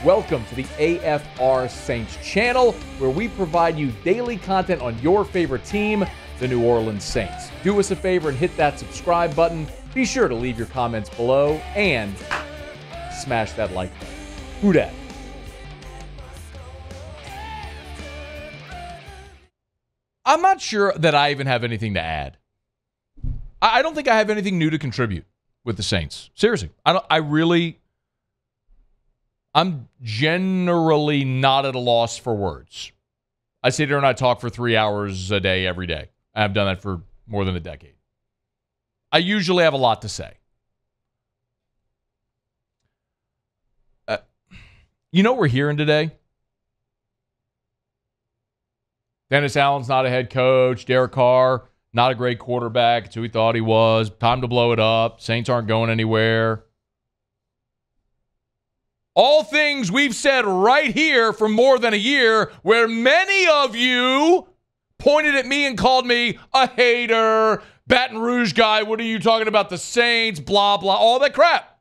Welcome to the AFR Saints channel, where we provide you daily content on your favorite team, the New Orleans Saints. Do us a favor and hit that subscribe button. Be sure to leave your comments below and smash that like button. Who dat? I'm not sure that I even have anything to add. I don't think I have anything new to contribute with the Saints. Seriously, I'm generally not at a loss for words. I sit here and I talk for 3 hours a day, every day. I've done that for more than a decade. I usually have a lot to say. You know what we're hearing today? Dennis Allen's not a head coach. Derek Carr, not a great quarterback. It's who he thought he was. Time to blow it up. Saints aren't going anywhere. All things we've said right here for more than a year, where many of you pointed at me and called me a hater, Baton Rouge guy, what are you talking about, the Saints, blah, blah, all that crap.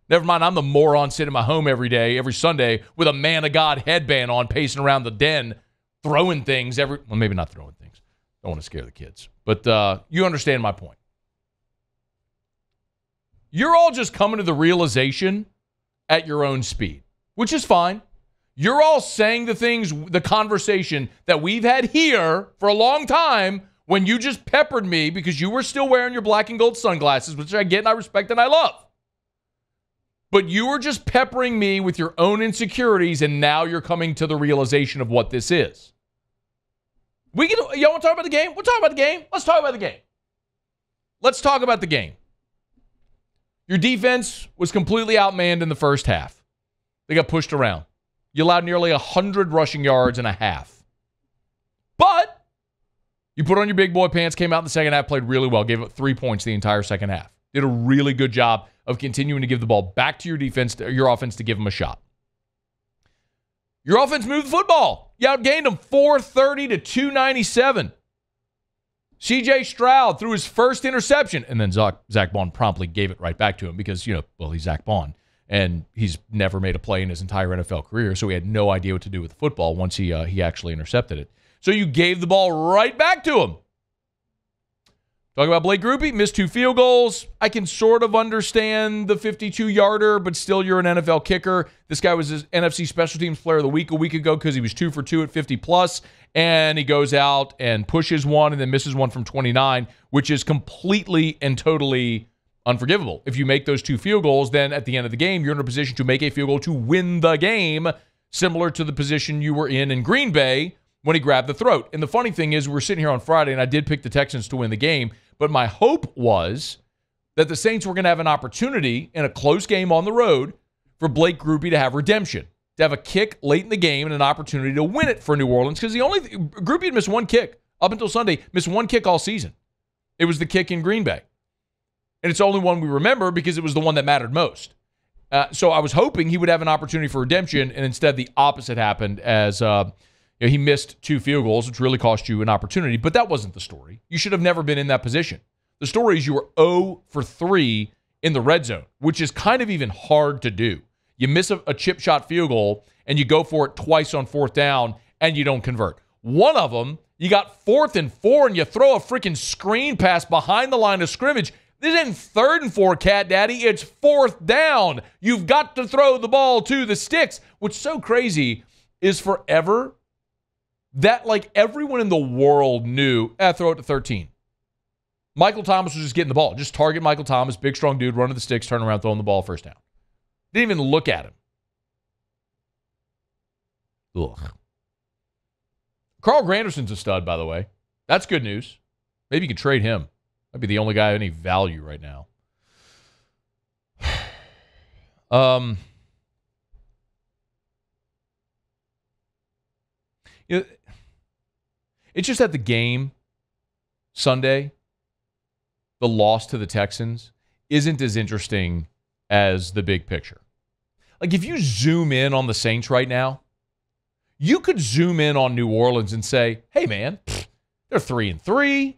Never mind, I'm the moron sitting in my home every day, every Sunday, with a man of God headband on, pacing around the den, throwing things well, maybe not throwing things. Don't want to scare the kids. But you understand my point. You're all just coming to the realization at your own speed, which is fine. You're all saying the conversation that we've had here for a long time when you just peppered me because you were still wearing your black and gold sunglasses, which I get and I respect and I love. But you were just peppering me with your own insecurities, and now you're coming to the realization of what this is. Y'all want to talk about the game? We'll talk about the game. Let's talk about the game. Let's talk about the game. Your defense was completely outmanned in the first half. They got pushed around. You allowed nearly 100 rushing yards and a half. But you put on your big boy pants, came out in the second half, played really well, gave up 3 points the entire second half. Did a really good job of continuing to give the ball back to your defense, your offense, to give them a shot. Your offense moved the football. You outgained them 430 to 297. C.J. Stroud threw his first interception, and then Zach Bond promptly gave it right back to him because, he's Zach Bond, and he's never made a play in his entire NFL career, so he had no idea what to do with the football once he actually intercepted it. So you gave the ball right back to him. Talk about Blake Groupy, missed 2 field goals. I can sort of understand the 52-yarder, but still you're an NFL kicker. This guy was his NFC Special Teams Player of the Week a week ago because he was 2 for 2 at 50+, and he goes out and pushes one and then misses one from 29, which is completely and totally unforgivable. If you make those 2 field goals, then at the end of the game, you're in a position to make a field goal to win the game, similar to the position you were in Green Bay when he grabbed the throat. And the funny thing is, we're sitting here on Friday, and I did pick the Texans to win the game, but my hope was that the Saints were going to have an opportunity in a close game on the road for Blake Groupy to have redemption, to have a kick late in the game and an opportunity to win it for New Orleans, because Groupy had missed 1 kick up until Sunday, missed 1 kick all season. It was the kick in Green Bay. And it's the only one we remember because it was the one that mattered most. So I was hoping he would have an opportunity for redemption, and instead the opposite happened as he missed 2 field goals, which really cost you an opportunity. But that wasn't the story. You should have never been in that position. The story is you were 0 for 3 in the red zone, which is kind of even hard to do. You miss a chip shot field goal, and you go for it twice on 4th down, and you don't convert. One of them, you got 4th and 4, and you throw a freaking screen pass behind the line of scrimmage. This isn't 3rd and 4, Cat Daddy. It's 4th down. You've got to throw the ball to the sticks. What's so crazy is forever that everyone in the world knew, throw it to 13. Michael Thomas was just getting the ball. Just target Michael Thomas, big, strong dude, running the sticks, turn around, throwing the ball first down. Didn't even look at him. Ugh. Carl Granderson's a stud, by the way. That's good news. Maybe you could trade him. That'd be the only guy of any value right now. It's just that the game Sunday, the loss to the Texans, isn't as interesting as the big picture. If you zoom in on the Saints right now, you could zoom in on New Orleans and say, hey, man, they're 3-3.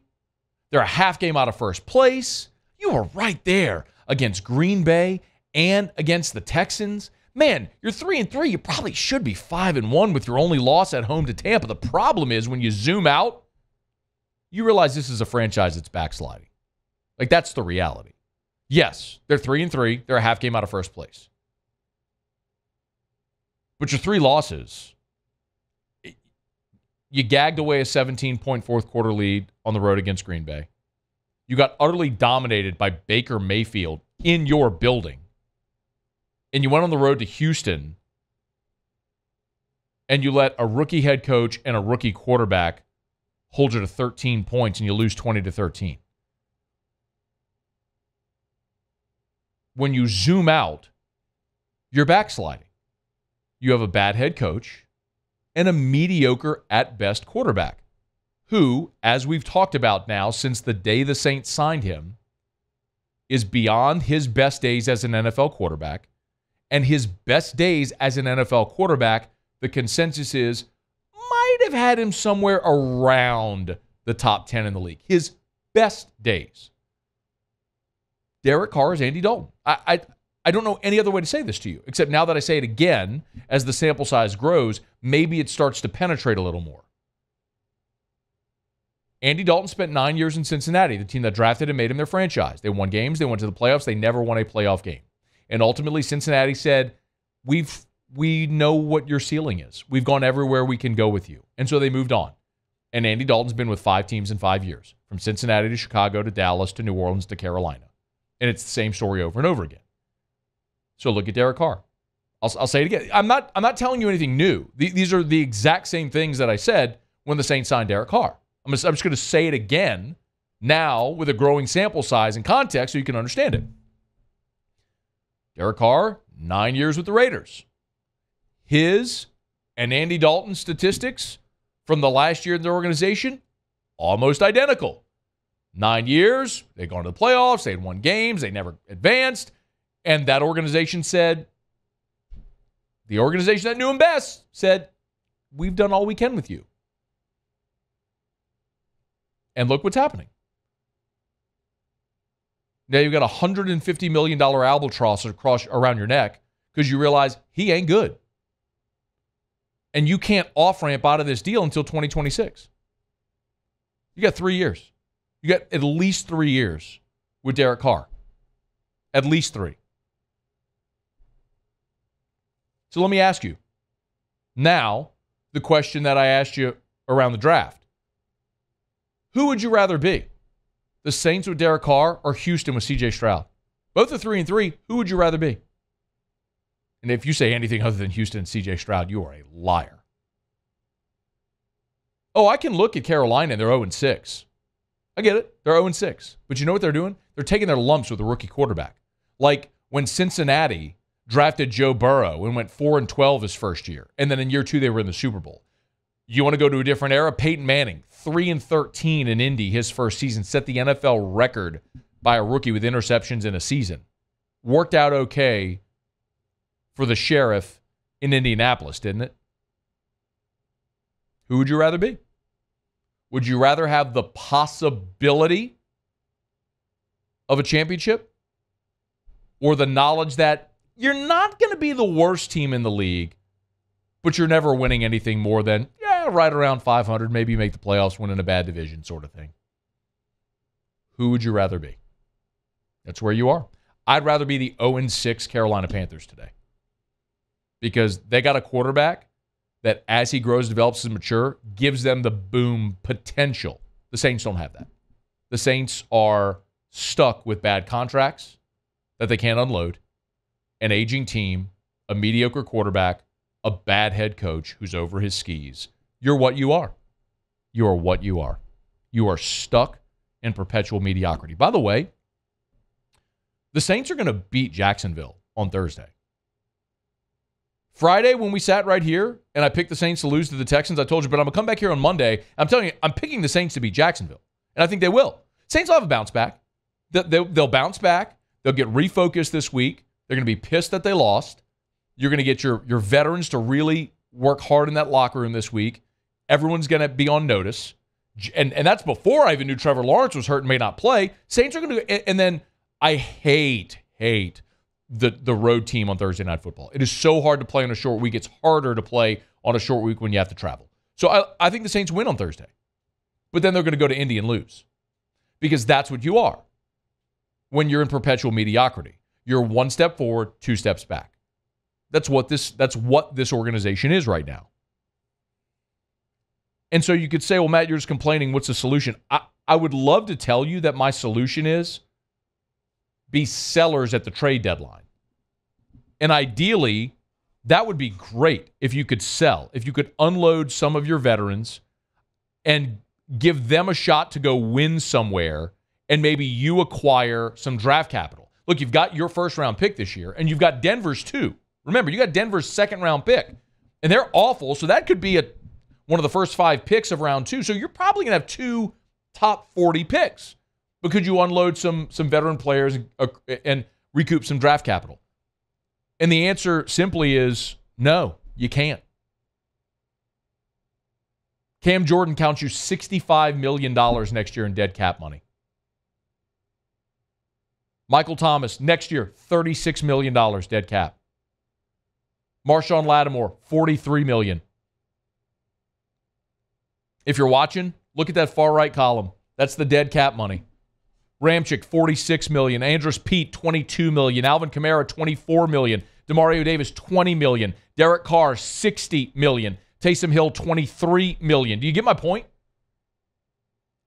They're a half game out of first place. You were right there against Green Bay and against the Texans. Man, you're 3-3. You probably should be 5-1 with your only loss at home to Tampa. The problem is when you zoom out, you realize this is a franchise that's backsliding. Like, that's the reality. Yes, they're 3-3. They're a half game out of first place. But your 3 losses, you gagged away a 17-point fourth quarter lead on the road against Green Bay. You got utterly dominated by Baker Mayfield in your building. And you went on the road to Houston and you let a rookie head coach and a rookie quarterback hold you to 13 points and you lose 20-13. When you zoom out, you're backsliding. You have a bad head coach and a mediocre at best quarterback who, as we've talked about now since the day the Saints signed him, is beyond his best days as an NFL quarterback. And his best days as an NFL quarterback, the consensus is, might have had him somewhere around the top 10 in the league. His best days. Derek Carr is Andy Dalton. I don't know any other way to say this to you, except now that I say it again, as the sample size grows, maybe it starts to penetrate a little more. Andy Dalton spent 9 years in Cincinnati, the team that drafted and made him their franchise. They won games. They went to the playoffs. They never won a playoff game. And ultimately, Cincinnati said, we know what your ceiling is. We've gone everywhere we can go with you. And so they moved on. And Andy Dalton's been with 5 teams in 5 years, from Cincinnati to Chicago to Dallas to New Orleans to Carolina. And it's the same story over and over again. So look at Derek Carr. I'll say it again. I'm not telling you anything new. These are the exact same things that I said when the Saints signed Derek Carr. I'm just going to say it again now with a growing sample size and context so you can understand it. Derek Carr, 9 years with the Raiders. His and Andy Dalton's statistics from the last year in their organization, almost identical. 9 years, they'd gone to the playoffs, they'd won games, they never advanced, and that organization said, the organization that knew him best said, we've done all we can with you. And look what's happening. Now you've got a $150 million albatross across around your neck because you realize he ain't good. And you can't off-ramp out of this deal until 2026. You got 3 years. You got at least 3 years with Derek Carr. At least 3. So let me ask you. Now, the question that I asked you around the draft. Who would you rather be? The Saints with Derek Carr or Houston with C.J. Stroud? Both are 3-3. Who would you rather be? And if you say anything other than Houston and C.J. Stroud, you are a liar. Oh, I can look at Carolina and they're 0-6. I get it. They're 0-6. But you know what they're doing? They're taking their lumps with a rookie quarterback. Like when Cincinnati drafted Joe Burrow and went 4-12 his first year. And then in year 2, they were in the Super Bowl. You want to go to a different era? Peyton Manning, 3-13 in Indy his first season, set the NFL record by a rookie with interceptions in a season. Worked out okay for the Sheriff in Indianapolis, didn't it? Who would you rather be? Would you rather have the possibility of a championship or the knowledge that you're not going to be the worst team in the league, but you're never winning anything more than, right around 500, maybe make the playoffs, win in a bad division sort of thing? Who would you rather be? That's where you are. I'd rather be the 0-6 Carolina Panthers today because they got a quarterback that as he grows, develops, and mature, gives them the boom potential. The Saints don't have that. The Saints are stuck with bad contracts that they can't unload, an aging team, a mediocre quarterback, a bad head coach who's over his skis. You're what you are. You are what you are. You are stuck in perpetual mediocrity. By the way, the Saints are going to beat Jacksonville on Thursday. Friday, when we sat right here and I picked the Saints to lose to the Texans, I told you, but I'm going to come back here on Monday. I'm telling you, I'm picking the Saints to beat Jacksonville. And I think they will. Saints will have a bounce back. They'll bounce back. They'll get refocused this week. They're going to be pissed that they lost. You're going to get your veterans to really work hard in that locker room this week. Everyone's going to be on notice. And that's before I even knew Trevor Lawrence was hurt and may not play. Saints are going to, and then I hate the road team on Thursday Night Football. It is so hard to play on a short week. It's harder to play on a short week when you have to travel. So I think the Saints win on Thursday. But then they're going to go to Indy and lose. Because that's what you are when you're in perpetual mediocrity. You're one step forward, two steps back. That's what this organization is right now. And so you could say, well, Matt, you're just complaining. What's the solution? I would love to tell you that my solution is be sellers at the trade deadline. And ideally, that would be great if you could sell, if you could unload some of your veterans and give them a shot to go win somewhere, and maybe you acquire some draft capital. Look, you've got your first-round pick this year, and you've got Denver's too. Remember, you got Denver's second-round pick, and they're awful, so that could be one of the first 5 picks of round 2. So you're probably going to have 2 top 40 picks because you unload some veteran players and recoup some draft capital. And the answer simply is no, you can't. Cam Jordan counts you $65 million next year in dead cap money. Michael Thomas, next year, $36 million dead cap. Marshawn Lattimore, $43 million. If you're watching, look at that far right column. That's the dead cap money. Ramchick, $46 million. Andrus Peat, $22 million. Alvin Kamara, $24 million. Demario Davis, $20 million. Derek Carr, $60 million. Taysom Hill, $23 million. Do you get my point?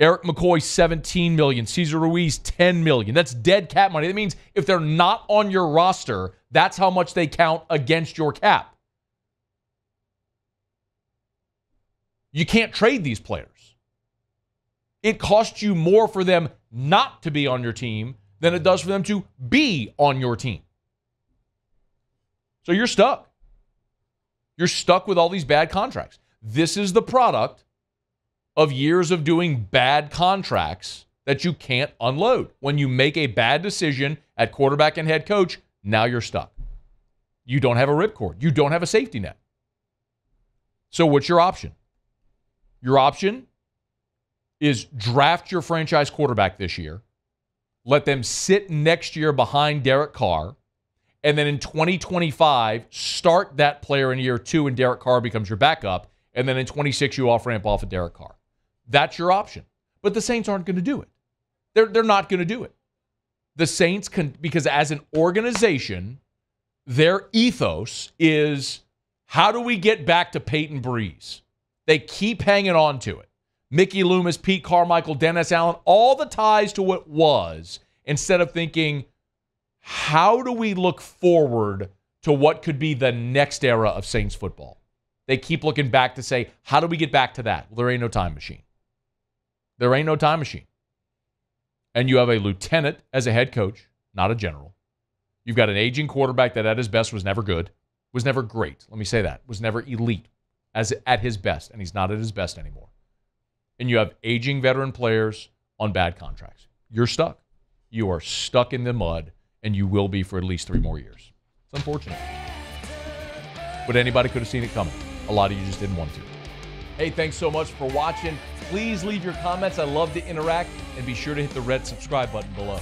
Eric McCoy, $17 million. Cesar Ruiz, $10 million. That's dead cap money. That means if they're not on your roster, that's how much they count against your cap. You can't trade these players. It costs you more for them not to be on your team than it does for them to be on your team. So you're stuck. You're stuck with all these bad contracts. This is the product of years of doing bad contracts that you can't unload. When you make a bad decision at quarterback and head coach, now you're stuck. You don't have a ripcord. You don't have a safety net. So what's your option? Your option is draft your franchise quarterback this year, let them sit next year behind Derek Carr, and then in 2025, start that player in year 2 and Derek Carr becomes your backup, and then in 26, you off-ramp off of Derek Carr. That's your option. But the Saints aren't going to do it. They're not going to do it. The Saints can, because as an organization, their ethos is, how do we get back to Peyton Breeze? They keep hanging on to it. Mickey Loomis, Pete Carmichael, Dennis Allen, all the ties to what was, instead of thinking, how do we look forward to what could be the next era of Saints football? They keep looking back to say, how do we get back to that? Well, there ain't no time machine. There ain't no time machine. And you have a lieutenant as a head coach, not a general. You've got an aging quarterback that at his best was never good, was never great. Let me say that. Was never elite as at his best, and he's not at his best anymore. And you have aging veteran players on bad contracts. You're stuck. You are stuck in the mud, and you will be for at least 3 more years. It's unfortunate. But anybody could have seen it coming. A lot of you just didn't want to. Hey, thanks so much for watching. Please leave your comments. I love to interact. And be sure to hit the red subscribe button below.